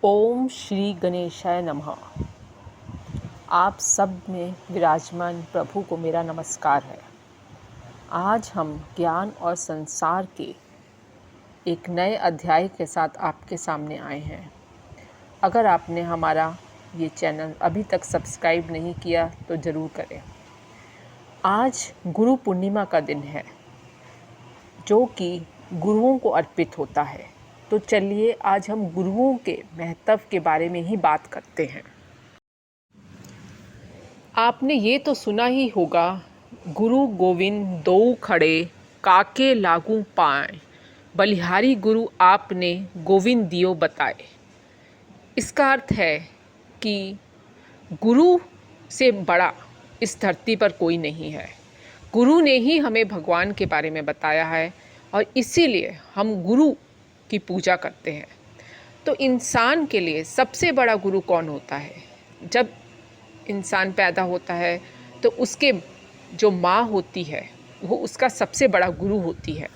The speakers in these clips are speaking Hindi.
ओम श्री गणेशाय नमः। आप सब में विराजमान प्रभु को मेरा नमस्कार है। आज हम ज्ञान और संसार के एक नए अध्याय के साथ आपके सामने आए हैं। अगर आपने हमारा ये चैनल अभी तक सब्सक्राइब नहीं किया तो ज़रूर करें। आज गुरु पूर्णिमा का दिन है जो कि गुरुओं को अर्पित होता है। तो चलिए आज हम गुरुओं के महत्व के बारे में ही बात करते हैं। आपने ये तो सुना ही होगा, गुरु गोविंद दोऊ खड़े काके लागू पाएँ, बलिहारी गुरु आपने गोविंद दियो बताए। इसका अर्थ है कि गुरु से बड़ा इस धरती पर कोई नहीं है। गुरु ने ही हमें भगवान के बारे में बताया है और इसीलिए हम गुरु की पूजा करते हैं। तो इंसान के लिए सबसे बड़ा गुरु कौन होता है? जब इंसान पैदा होता है तो उसके जो माँ होती है वो उसका सबसे बड़ा गुरु होती है।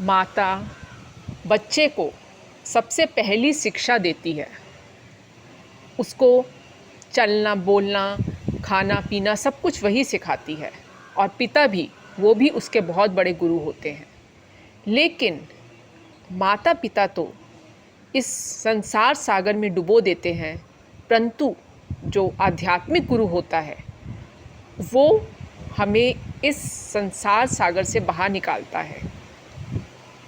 माता बच्चे को सबसे पहली शिक्षा देती है, उसको चलना बोलना खाना पीना सब कुछ वही सिखाती है। और पिता भी, वो भी उसके बहुत बड़े गुरु होते हैं। लेकिन माता पिता तो इस संसार सागर में डुबो देते हैं, परंतु जो आध्यात्मिक गुरु होता है वो हमें इस संसार सागर से बाहर निकालता है।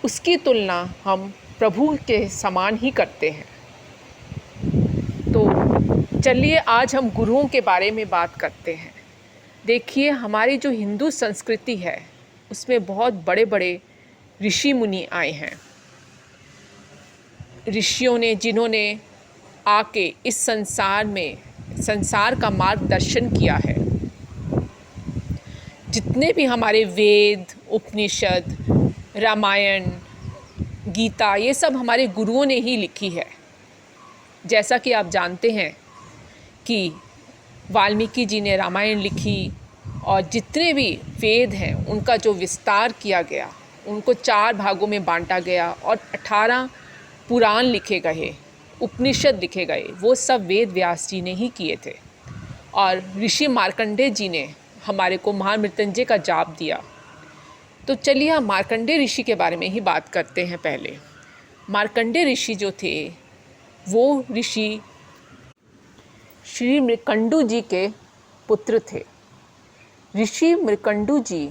उसकी तुलना हम प्रभु के समान ही करते हैं। तो चलिए आज हम गुरुओं के बारे में बात करते हैं। देखिए, हमारी जो हिंदू संस्कृति है उसमें बहुत बड़े बड़े ऋषि मुनि आए हैं। ऋषियों ने, जिन्होंने आके इस संसार का मार्गदर्शन किया है। जितने भी हमारे वेद, उपनिषद, रामायण, गीता, ये सब हमारे गुरुओं ने ही लिखी है। जैसा कि आप जानते हैं कि वाल्मीकि जी ने रामायण लिखी और जितने भी वेद हैं उनका जो विस्तार किया गया, उनको 4 भागों में बांटा गया और 18 पुराण लिखे गए, उपनिषद लिखे गए, वो सब वेद व्यास जी ने ही किए थे। और ऋषि मार्कंडेय जी ने हमारे को महामृत्युंजय का जाप दिया। तो चलिए हम मार्कंडेय ऋषि के बारे में ही बात करते हैं। पहले मार्कंडेय ऋषि जो थे वो ऋषि श्री मृकंडू जी के पुत्र थे। ऋषि मृकंडू जी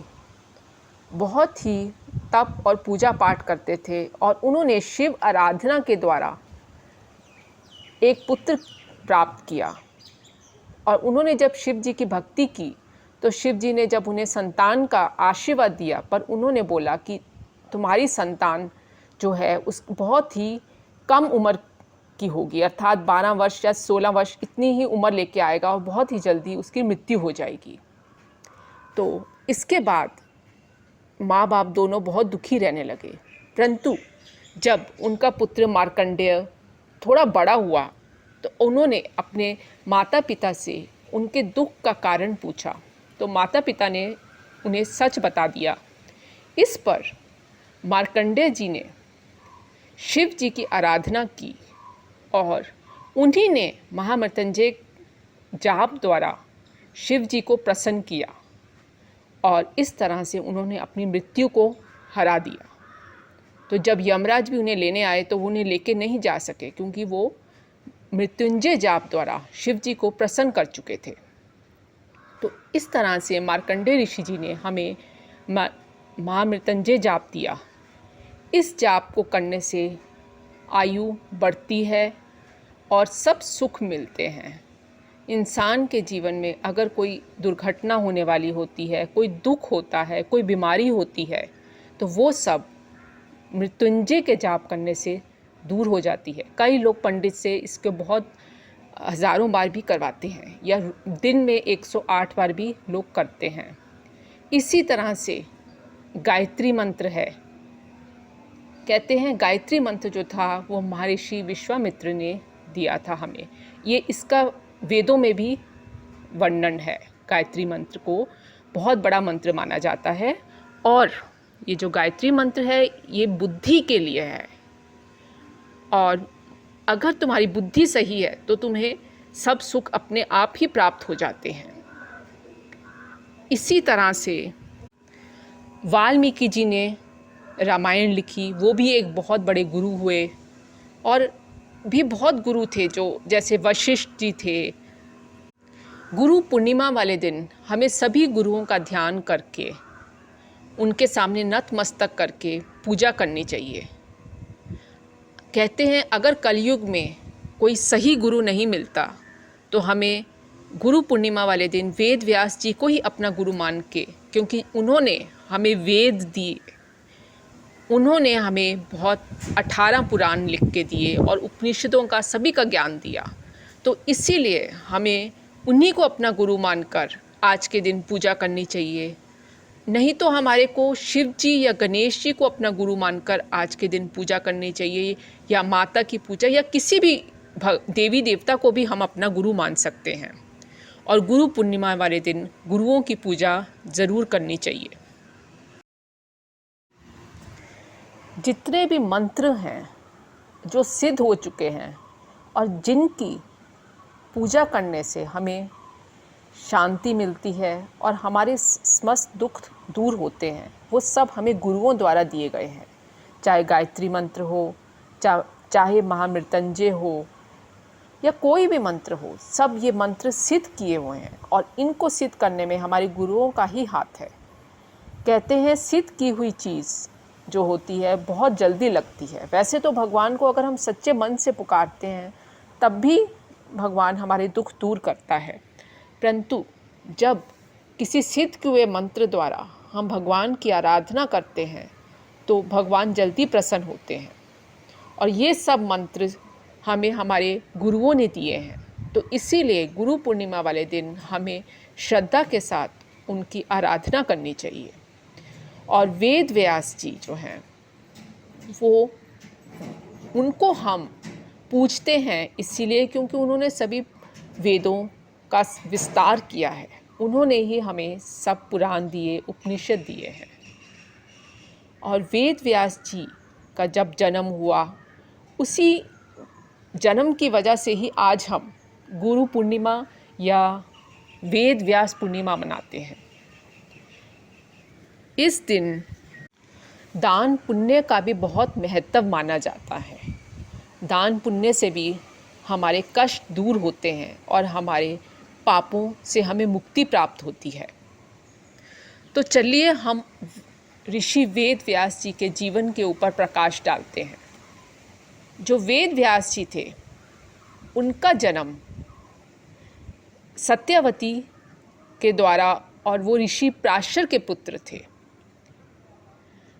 बहुत ही तप और पूजा पाठ करते थे और उन्होंने शिव आराधना के द्वारा एक पुत्र प्राप्त किया। और उन्होंने जब शिव जी की भक्ति की तो शिव जी ने जब उन्हें संतान का आशीर्वाद दिया, पर उन्होंने बोला कि तुम्हारी संतान जो है उस बहुत ही कम उम्र की होगी, अर्थात 12 वर्ष या 16 वर्ष इतनी ही उम्र लेके आएगा और बहुत ही जल्दी उसकी मृत्यु हो जाएगी। तो इसके बाद माँ बाप दोनों बहुत दुखी रहने लगे। परंतु जब उनका पुत्र मार्कंडेय थोड़ा बड़ा हुआ तो उन्होंने अपने माता पिता से उनके दुख का कारण पूछा। तो माता पिता ने उन्हें सच बता दिया। इस पर मार्कंडेय जी ने शिव जी की आराधना की और उन्हीं ने महामृत्युंजय जाप द्वारा शिव जी को प्रसन्न किया और इस तरह से उन्होंने अपनी मृत्यु को हरा दिया। तो जब यमराज भी उन्हें लेने आए तो वो उन्हें लेके नहीं जा सके, क्योंकि वो मृत्युंजय जाप द्वारा शिव जी को प्रसन्न कर चुके थे। तो इस तरह से मार्कंडेय ऋषि जी ने हमें महामृत्युंजय जाप दिया। इस जाप को करने से आयु बढ़ती है और सब सुख मिलते हैं। इंसान के जीवन में अगर कोई दुर्घटना होने वाली होती है, कोई दुख होता है, कोई बीमारी होती है, तो वो सब मृत्युंजय के जाप करने से दूर हो जाती है। कई लोग पंडित से इसके बहुत हज़ारों बार भी करवाते हैं या दिन में 108 बार भी लोग करते हैं। इसी तरह से गायत्री मंत्र है। कहते हैं गायत्री मंत्र जो था वो महर्षि विश्वामित्र ने दिया था हमें। ये इसका वेदों में भी वर्णन है। गायत्री मंत्र को बहुत बड़ा मंत्र माना जाता है और ये जो गायत्री मंत्र है ये बुद्धि के लिए है और अगर तुम्हारी बुद्धि सही है तो तुम्हें सब सुख अपने आप ही प्राप्त हो जाते हैं। इसी तरह से वाल्मीकि जी ने रामायण लिखी, वो भी एक बहुत बड़े गुरु हुए। और भी बहुत गुरु थे जो, जैसे वशिष्ठ जी थे। गुरु पूर्णिमा वाले दिन हमें सभी गुरुओं का ध्यान करके, उनके सामने नतमस्तक करके पूजा करनी चाहिए। कहते हैं अगर कलयुग में कोई सही गुरु नहीं मिलता तो हमें गुरु पूर्णिमा वाले दिन वेद व्यास जी को ही अपना गुरु मान के, क्योंकि उन्होंने हमें वेद दिए, उन्होंने हमें बहुत 18 पुराण लिख के दिए और उपनिषदों का सभी का ज्ञान दिया। तो इसीलिए हमें उन्हीं को अपना गुरु मानकर आज के दिन पूजा करनी चाहिए। नहीं तो हमारे को शिव जी या गणेश जी को अपना गुरु मानकर आज के दिन पूजा करनी चाहिए, या माता की पूजा, या किसी भी देवी देवता को भी हम अपना गुरु मान सकते हैं। और गुरु पूर्णिमा वाले दिन गुरुओं की पूजा ज़रूर करनी चाहिए। जितने भी मंत्र हैं जो सिद्ध हो चुके हैं और जिनकी पूजा करने से हमें शांति मिलती है और हमारे समस्त दुख दूर होते हैं, वो सब हमें गुरुओं द्वारा दिए गए हैं। चाहे गायत्री मंत्र हो, चाहे महामृत्युंजय हो, या कोई भी मंत्र हो, सब ये मंत्र सिद्ध किए हुए हैं और इनको सिद्ध करने में हमारे गुरुओं का ही हाथ है। कहते हैं सिद्ध की हुई चीज़ जो होती है बहुत जल्दी लगती है। वैसे तो भगवान को अगर हम सच्चे मन से पुकारते हैं तब भी भगवान हमारे दुख दूर करता है, परंतु जब किसी सिद्ध किए हुए मंत्र द्वारा हम भगवान की आराधना करते हैं तो भगवान जल्दी प्रसन्न होते हैं। और ये सब मंत्र हमें हमारे गुरुओं ने दिए हैं। तो इसीलिए गुरु पूर्णिमा वाले दिन हमें श्रद्धा के साथ उनकी आराधना करनी चाहिए। और वेद व्यास जी जो हैं वो, उनको हम पूजते हैं इसीलिए क्योंकि उन्होंने सभी वेदों का विस्तार किया है। उन्होंने ही हमें सब पुराण दिए, उपनिषद दिए हैं। और वेद व्यास जी का जब जन्म हुआ, उसी जन्म की वजह से ही आज हम गुरु पूर्णिमा या वेद व्यास पूर्णिमा मनाते हैं। इस दिन दान पुण्य का भी बहुत महत्व माना जाता है। दान पुण्य से भी हमारे कष्ट दूर होते हैं और हमारे पापों से हमें मुक्ति प्राप्त होती है। तो चलिए हम ऋषि वेद व्यास जी के जीवन के ऊपर प्रकाश डालते हैं। जो वेद व्यास जी थे, उनका जन्म सत्यवती के द्वारा, और वो ऋषि पराशर के पुत्र थे।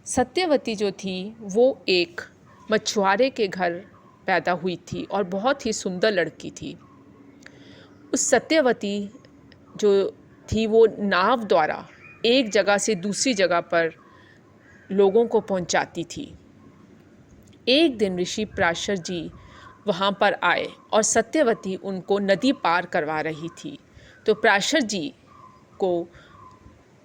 सत्यवती जो थी वो एक मछुआरे के घर पैदा हुई थी और बहुत ही सुंदर लड़की थी। उस सत्यवती जो थी वो नाव द्वारा एक जगह से दूसरी जगह पर लोगों को पहुंचाती थी। एक दिन ऋषि पराशर जी वहाँ पर आए और सत्यवती उनको नदी पार करवा रही थी। तो पराशर जी को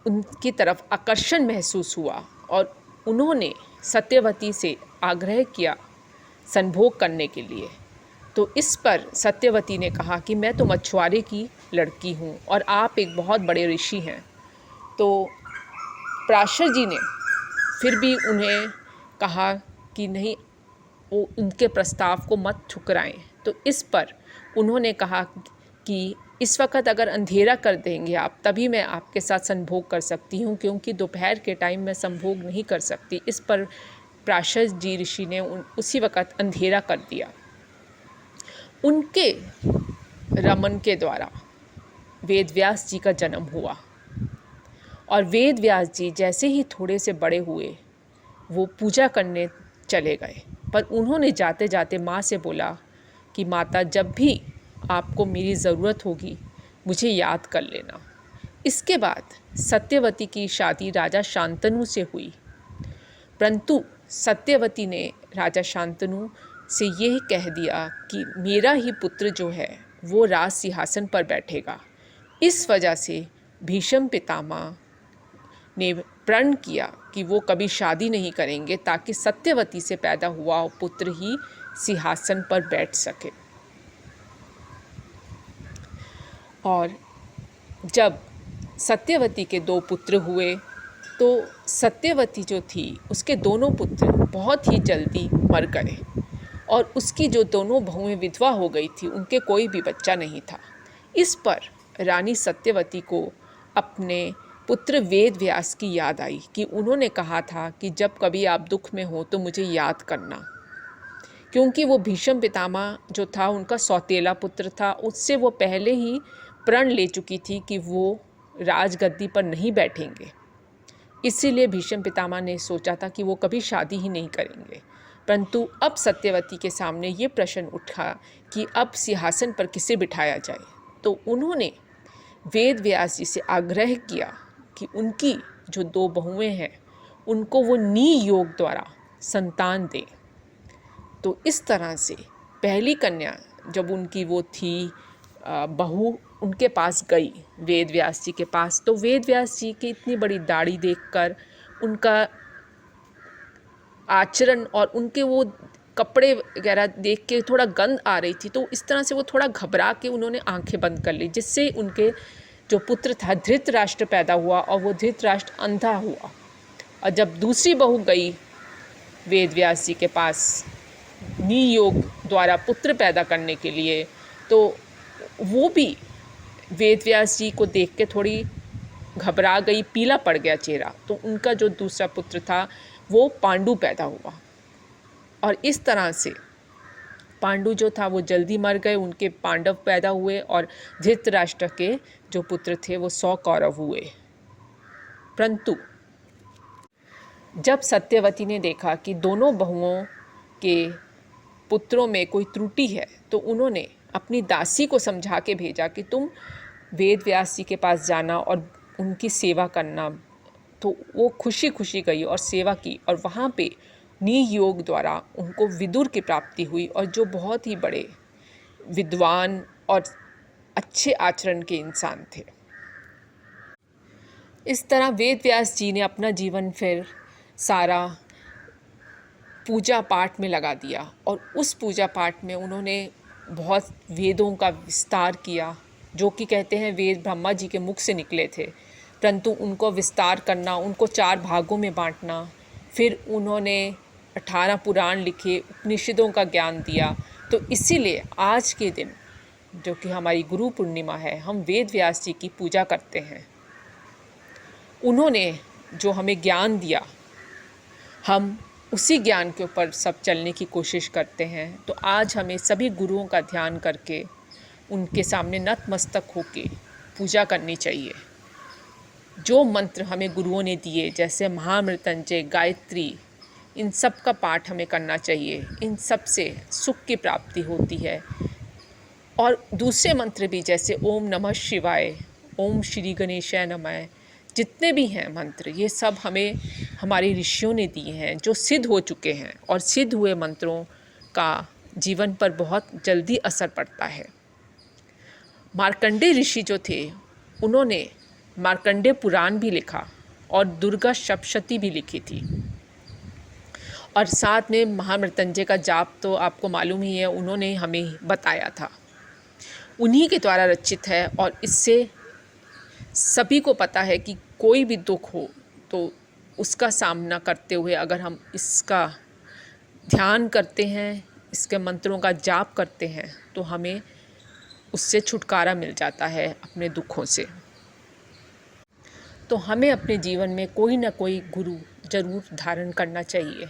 उनकी तरफ आकर्षण महसूस हुआ और उन्होंने सत्यवती से आग्रह किया संभोग करने के लिए। तो इस पर सत्यवती ने कहा कि मैं तो मछुआरे की लड़की हूँ और आप एक बहुत बड़े ऋषि हैं। तो पराशर जी ने फिर भी उन्हें कहा कि नहीं, वो उनके प्रस्ताव को मत ठुकराएं। तो इस पर उन्होंने कहा कि इस वक्त अगर अंधेरा कर देंगे आप, तभी मैं आपके साथ संभोग कर सकती हूँ, क्योंकि दोपहर के टाइम मैं संभोग नहीं कर सकती। इस पर पराशर जी ऋषि ने उसी वक्त अंधेरा कर दिया। उनके रमन के द्वारा वेद व्यास जी का जन्म हुआ। और वेद व्यास जी जैसे ही थोड़े से बड़े हुए, वो पूजा करने चले गए। पर उन्होंने जाते जाते माँ से बोला कि माता, जब भी आपको मेरी ज़रूरत होगी मुझे याद कर लेना। इसके बाद सत्यवती की शादी राजा शांतनु से हुई, परंतु सत्यवती ने राजा शांतनु से यह कह दिया कि मेरा ही पुत्र जो है वो राज सिंहासन पर बैठेगा। इस वजह से भीष्म पितामह ने प्रण किया कि वो कभी शादी नहीं करेंगे, ताकि सत्यवती से पैदा हुआ पुत्र ही सिंहासन पर बैठ सके। और जब सत्यवती के 2 पुत्र हुए तो सत्यवती जो थी उसके दोनों पुत्र बहुत ही जल्दी मर गए और उसकी जो दोनों बहुएं विधवा हो गई थी, उनके कोई भी बच्चा नहीं था। इस पर रानी सत्यवती को अपने पुत्र वेद व्यास की याद आई कि उन्होंने कहा था कि जब कभी आप दुख में हो तो मुझे याद करना, क्योंकि वो भीष्म पितामह जो था उनका सौतेला पुत्र था। उससे वो पहले ही प्रण ले चुकी थी कि वो राजगद्दी पर नहीं बैठेंगे। इसीलिए भीष्म पितामह ने सोचा था कि वो कभी शादी ही नहीं करेंगे। परंतु अब सत्यवती के सामने ये प्रश्न उठा कि अब सिंहासन पर किसे बिठाया जाए। तो उन्होंने वेद व्यास जी से आग्रह किया कि उनकी जो 2 बहुएं हैं उनको वो नी योग द्वारा संतान दें। तो इस तरह से पहली कन्या जब उनकी वो थी बहू उनके पास गई वेद व्यास जी के पास, तो वेद व्यास जी की इतनी बड़ी दाढ़ी देखकर, उनका आचरण और उनके वो कपड़े वगैरह देख के थोड़ा गंध आ रही थी। तो इस तरह से वो थोड़ा घबरा के उन्होंने आंखें बंद कर ली, जिससे उनके जो पुत्र था धृतराष्ट्र पैदा हुआ और वो धृतराष्ट्र अंधा हुआ। और जब दूसरी बहू गई वेद व्यास जी के पास योग द्वारा पुत्र पैदा करने के लिए, तो वो भी वेद व्यास जी को देख के थोड़ी घबरा गई, पीला पड़ गया चेहरा। तो उनका जो दूसरा पुत्र था वो पांडु पैदा हुआ और इस तरह से पांडु जो था वो जल्दी मर गए, उनके पांडव पैदा हुए और धृतराष्ट्र के जो पुत्र थे वो 100 कौरव हुए। परंतु जब सत्यवती ने देखा कि दोनों बहुओं के पुत्रों में कोई त्रुटि है, तो उन्होंने अपनी दासी को समझा के भेजा कि तुम वेद व्यास जी के पास जाना और उनकी सेवा करना। तो वो खुशी खुशी गई और सेवा की और वहाँ पे नी योग द्वारा उनको विदुर की प्राप्ति हुई, और जो बहुत ही बड़े विद्वान और अच्छे आचरण के इंसान थे। इस तरह वेद व्यास जी ने अपना जीवन फिर सारा पूजा पाठ में लगा दिया और उस पूजा पाठ में उन्होंने बहुत वेदों का विस्तार किया, जो कि कहते हैं वेद ब्रह्मा जी के मुख से निकले थे, परंतु उनको विस्तार करना, उनको 4 भागों में बांटना। फिर उन्होंने 18 पुराण लिखे, उपनिषदों का ज्ञान दिया। तो इसीलिए आज के दिन जो कि हमारी गुरु पूर्णिमा है, हम वेद व्यास जी की पूजा करते हैं। उन्होंने जो हमें ज्ञान दिया, हम उसी ज्ञान के ऊपर सब चलने की कोशिश करते हैं। तो आज हमें सभी गुरुओं का ध्यान करके उनके सामने नतमस्तक होके पूजा करनी चाहिए। जो मंत्र हमें गुरुओं ने दिए, जैसे महामृत्युंजय, गायत्री, इन सब का पाठ हमें करना चाहिए। इन सब से सुख की प्राप्ति होती है। और दूसरे मंत्र भी, जैसे ओम नमः शिवाय, ओम श्री गणेशाय नमः, जितने भी हैं मंत्र, ये सब हमें हमारे ऋषियों ने दिए हैं, जो सिद्ध हो चुके हैं। और सिद्ध हुए मंत्रों का जीवन पर बहुत जल्दी असर पड़ता है। मार्कंडेय ऋषि जो थे, उन्होंने मार्कंडेय पुराण भी लिखा और दुर्गा सप्तशती भी लिखी थी। और साथ में महामृत्युंजय का जाप तो आपको मालूम ही है, उन्होंने हमें बताया था, उन्हीं के द्वारा रचित है। और इससे सभी को पता है कि कोई भी दुख हो तो उसका सामना करते हुए अगर हम इसका ध्यान करते हैं, इसके मंत्रों का जाप करते हैं, तो हमें उससे छुटकारा मिल जाता है अपने दुखों से। तो हमें अपने जीवन में कोई ना कोई गुरु जरूर धारण करना चाहिए।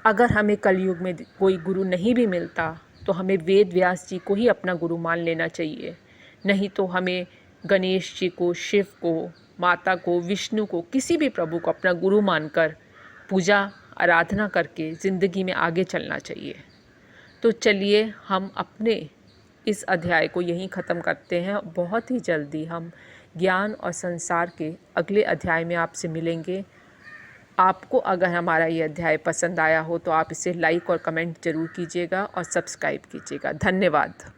अगर हमें कलयुग में कोई गुरु नहीं भी मिलता तो हमें वेद व्यास जी को ही अपना गुरु मान लेना चाहिए। नहीं तो हमें गणेश जी को, शिव को, माता को, विष्णु को, किसी भी प्रभु को अपना गुरु मानकर पूजा आराधना करके ज़िंदगी में आगे चलना चाहिए। तो चलिए हम अपने इस अध्याय को यहीं ख़त्म करते हैं। बहुत ही जल्दी हम ज्ञान और संसार के अगले अध्याय में आपसे मिलेंगे। आपको अगर हमारा ये अध्याय पसंद आया हो तो आप इसे लाइक और कमेंट ज़रूर कीजिएगा और सब्सक्राइब कीजिएगा। धन्यवाद।